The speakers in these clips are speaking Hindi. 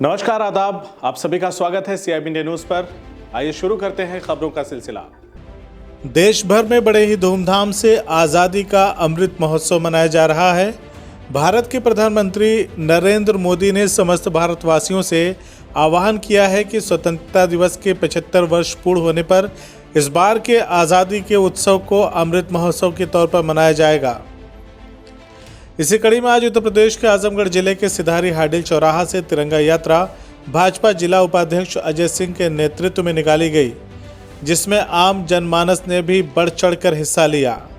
नमस्कार, आदाब। आप सभी का स्वागत है CIB इंडिया न्यूज पर। आइए शुरू करते हैं खबरों का सिलसिला। देश भर में बड़े ही धूमधाम से आज़ादी का अमृत महोत्सव मनाया जा रहा है। भारत के प्रधानमंत्री नरेंद्र मोदी ने समस्त भारतवासियों से आह्वान किया है कि स्वतंत्रता दिवस के 75 वर्ष पूर्ण होने पर इस बार के आज़ादी के उत्सव को अमृत महोत्सव के तौर पर मनाया जाएगा। इसी कड़ी में आज उत्तर प्रदेश के आजमगढ़ जिले के सिधारी हाडिल चौराहा से तिरंगा यात्रा भाजपा जिला उपाध्यक्ष अजय सिंह के नेतृत्व में निकाली गई, जिसमें आम जनमानस ने भी बढ़ चढ़कर हिस्सा लिया।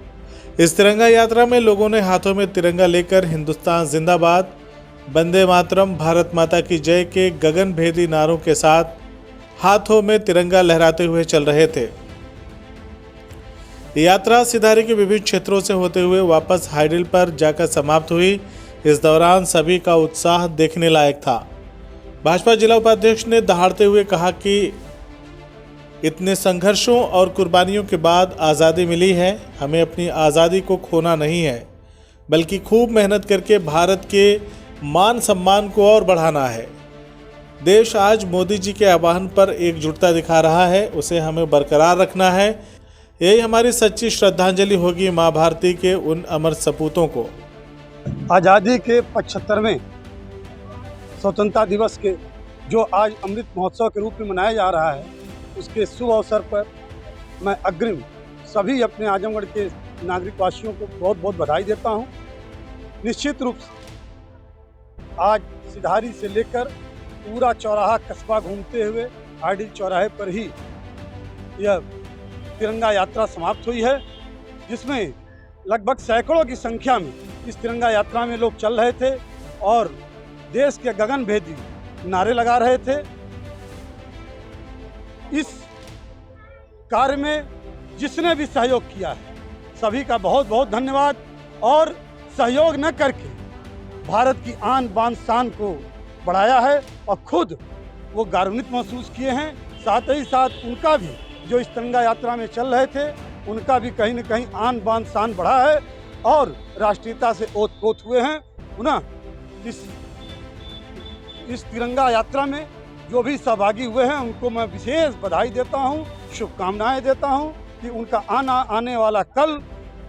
इस तिरंगा यात्रा में लोगों ने हाथों में तिरंगा लेकर हिंदुस्तान जिंदाबाद, वंदे मातरम, भारत माता की जय के गगनभेदी नारों के साथ हाथों में तिरंगा लहराते हुए चल रहे थे। यात्रा सिधारी के विभिन्न क्षेत्रों से होते हुए वापस हाइडिल पर जाकर समाप्त हुई। इस दौरान सभी का उत्साह देखने लायक था। भाजपा जिला उपाध्यक्ष ने दहाड़ते हुए कहा कि इतने संघर्षों और कुर्बानियों के बाद आज़ादी मिली है। हमें अपनी आज़ादी को खोना नहीं है, बल्कि खूब मेहनत करके भारत के मान सम्मान को और बढ़ाना है। देश आज मोदी जी के आह्वान पर एकजुटता दिखा रहा है, उसे हमें बरकरार रखना है। यही हमारी सच्ची श्रद्धांजलि होगी माँ भारती के उन अमर सपूतों को। आज़ादी के 75वें स्वतंत्रता दिवस के जो आज अमृत महोत्सव के रूप में मनाया जा रहा है, उसके शुभ अवसर पर मैं अग्रिम सभी अपने आजमगढ़ के नागरिक वासियों को बहुत बहुत बधाई देता हूं। निश्चित रूप से आज सिधारी से लेकर पूरा चौराहा कस्बा घूमते हुए हाडिल चौराहे पर ही यह तिरंगा यात्रा समाप्त हुई है, जिसमें लगभग सैकड़ों की संख्या में इस तिरंगा यात्रा में लोग चल रहे थे और देश के गगनभेदी नारे लगा रहे थे। इस कार्य में जिसने भी सहयोग किया है, सभी का बहुत बहुत धन्यवाद। और सहयोग न करके भारत की आन बान शान को बढ़ाया है और खुद वो गौरवान्वित महसूस किए हैं। साथ ही साथ उनका भी जो इस तिरंगा यात्रा में चल रहे थे, उनका भी कहीं न कहीं आन बान शान बढ़ा है और राष्ट्रीयता से ओत-पोत हुए हैं। पुनः इस तिरंगा यात्रा में जो भी सहभागी हुए हैं, उनको मैं विशेष बधाई देता हूं, शुभकामनाएं देता हूं कि उनका आने वाला कल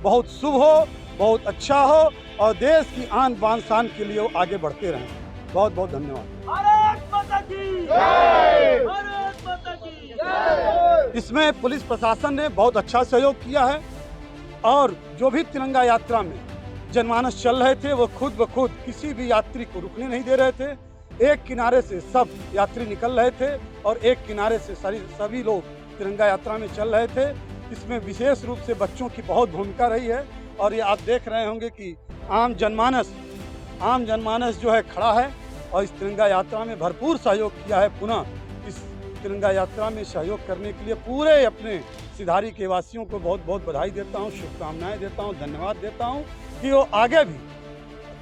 बहुत शुभ हो, बहुत अच्छा हो और देश की आन बान शान के लिए वो आगे बढ़ते रहें। बहुत बहुत धन्यवाद। भारत माता की जय! भारत माता की जय! इसमें पुलिस प्रशासन ने बहुत अच्छा सहयोग किया है और जो भी तिरंगा यात्रा में जनमानस चल रहे थे, वो खुद ब खुद किसी भी यात्री को रुकने नहीं दे रहे थे। एक किनारे से सब यात्री निकल रहे थे और एक किनारे से सभी लोग तिरंगा यात्रा में चल रहे थे। इसमें विशेष रूप से बच्चों की बहुत भूमिका रही है और ये आप देख रहे होंगे कि आम जनमानस जो है खड़ा है और इस तिरंगा यात्रा में भरपूर सहयोग किया है। पुनः इस तिरंगा यात्रा में सहयोग करने के लिए पूरे अपने सिधारी के वासियों को बहुत बहुत बधाई देता हूं, शुभकामनाएं देता हूं, धन्यवाद देता हूं कि वो आगे भी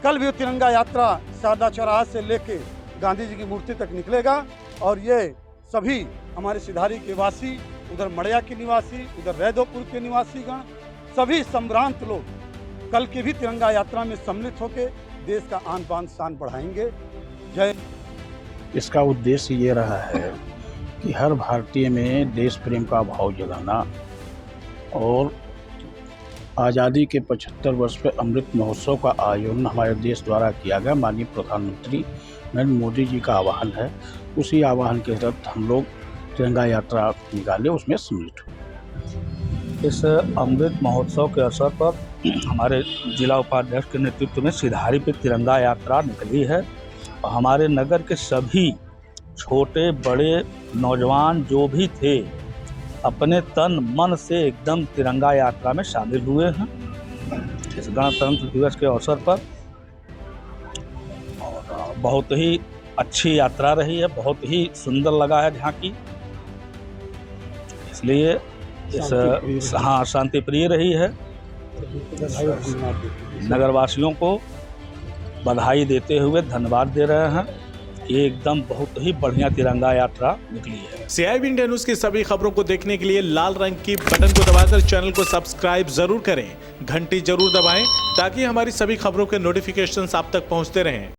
कल भी तिरंगा यात्रा शारदा चौराहा से लेके गांधी जी की मूर्ति तक निकलेगा और ये सभी हमारे सिधारी के वासी, उधर मड़िया के निवासी, उधर रैदोपुर के निवासीगण, सभी संभ्रांत लोग कल की भी तिरंगा यात्रा में सम्मिलित होकर देश का आन बान शान बढ़ाएंगे। जय। इसका उद्देश्य ये रहा है कि हर भारतीय में देश प्रेम का भाव जगाना और आज़ादी के 75 वर्ष पे अमृत महोत्सव का आयोजन हमारे देश द्वारा किया गया। माननीय प्रधानमंत्री नरेंद्र मोदी जी का आह्वान है, उसी आह्वान के तहत हम लोग तिरंगा यात्रा निकाले, उसमें सम्मिलित हुए। इस अमृत महोत्सव के अवसर पर हमारे जिला उपाध्यक्ष के नेतृत्व में सिधारी पे तिरंगा यात्रा निकली है और हमारे नगर के सभी छोटे बड़े नौजवान जो भी थे, अपने तन मन से एकदम तिरंगा यात्रा में शामिल हुए हैं इस गणतंत्र दिवस के अवसर पर। और बहुत ही अच्छी यात्रा रही है, बहुत ही सुंदर लगा है झांकी, इसलिए शांति प्रिय रही है। नगरवासियों को बधाई देते हुए धन्यवाद दे रहे हैं। ये एकदम बहुत ही बढ़िया तिरंगा यात्रा निकली है। CIB इंडिया न्यूज की सभी खबरों को देखने के लिए लाल रंग की बटन को दबाकर चैनल को सब्सक्राइब जरूर करें, घंटी जरूर दबाएं ताकि हमारी सभी खबरों के नोटिफिकेशंस आप तक पहुंचते रहें।